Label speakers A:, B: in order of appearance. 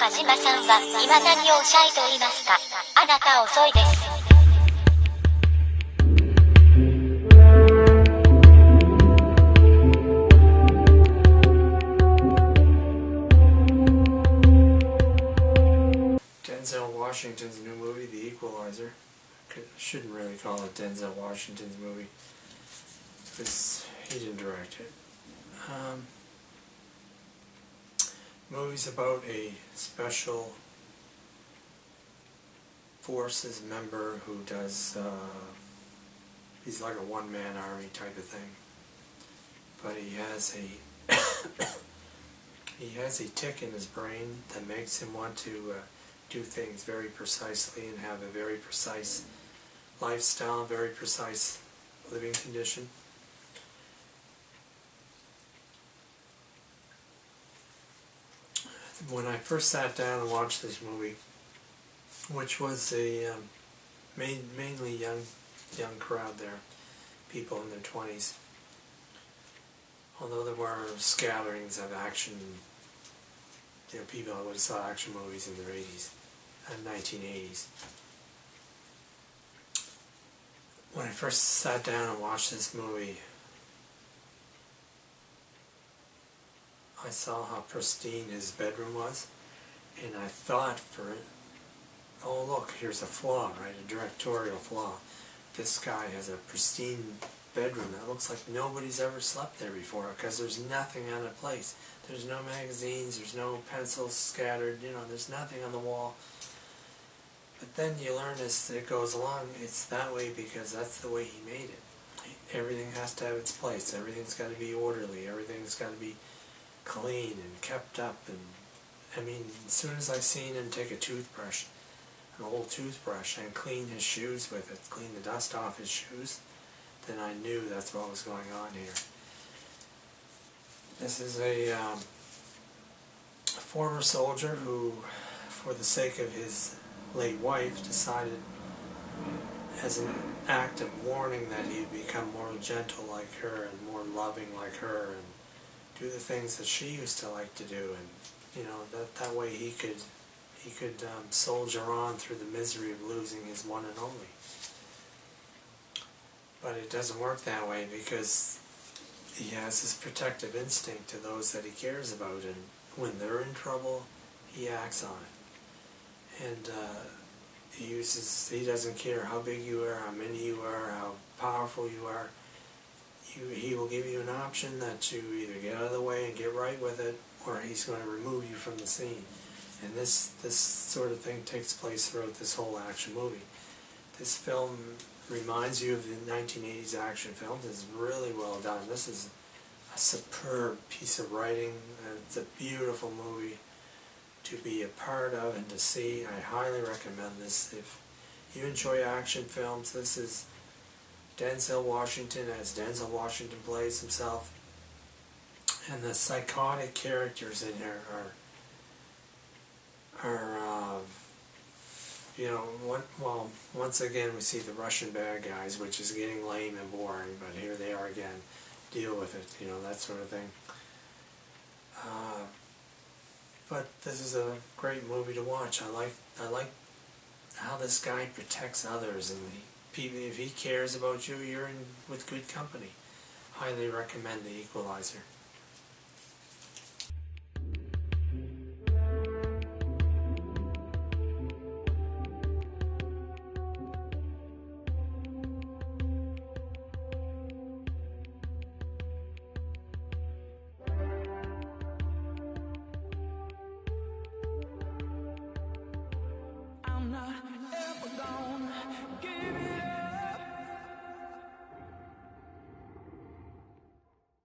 A: 田島さんは今何をおっしゃいと言いますか。あなた遅いです。
B: Denzel Washington's new movie, The Equalizer. Shouldn't really call it Denzel Washington's movie, because he didn't direct it. Movie's about a special forces member who does, he's like a one-man army type of thing, but he has a tick in his brain that makes him want to do things very precisely and have a very precise lifestyle, very precise living condition. When I first sat down and watched this movie, which was a mainly young crowd there, people in their 20s, although there were scatterings of action, people that would have saw action movies in their 80s and 1980s. When I first sat down and watched this movie, I saw how pristine his bedroom was, and I thought oh look, here's a flaw, right? A directorial flaw. This guy has a pristine bedroom that looks like nobody's ever slept there before, because there's nothing out of place. There's no magazines, there's no pencils scattered, there's nothing on the wall. But then you learn as it goes along, it's that way because that's the way he made it. Everything has to have its place. Everything's got to be orderly. Everything's got to be clean and kept up. And I mean, as soon as I seen him take a toothbrush, an old toothbrush, and clean his shoes with it, clean the dust off his shoes, then I knew that's what was going on here. This is a former soldier who, for the sake of his late wife, decided as an act of warning that he'd become more gentle like her and more loving like her and do the things that she used to like to do, and that way he could soldier on through the misery of losing his one and only. But it doesn't work that way, because he has this protective instinct to those that he cares about, and when they're in trouble, he acts on it. And he doesn't care how big you are, how many you are, how powerful you are. He will give you an option that you either get out of the way and get right with it, or he's going to remove you from the scene. And this sort of thing takes place throughout this whole action movie. This film reminds you of the 1980s action films. It's really well done. This is a superb piece of writing. It's a beautiful movie to be a part of and to see. I highly recommend this. If you enjoy action films, this is Denzel Washington as Denzel Washington plays himself. And the psychotic characters in here are once again we see the Russian bad guys, which is getting lame and boring, but here they are again. Deal with it, that sort of thing. But this is a great movie to watch. I like how this guy protects others, and if he cares about you, you're in with good company. Highly recommend The Equalizer.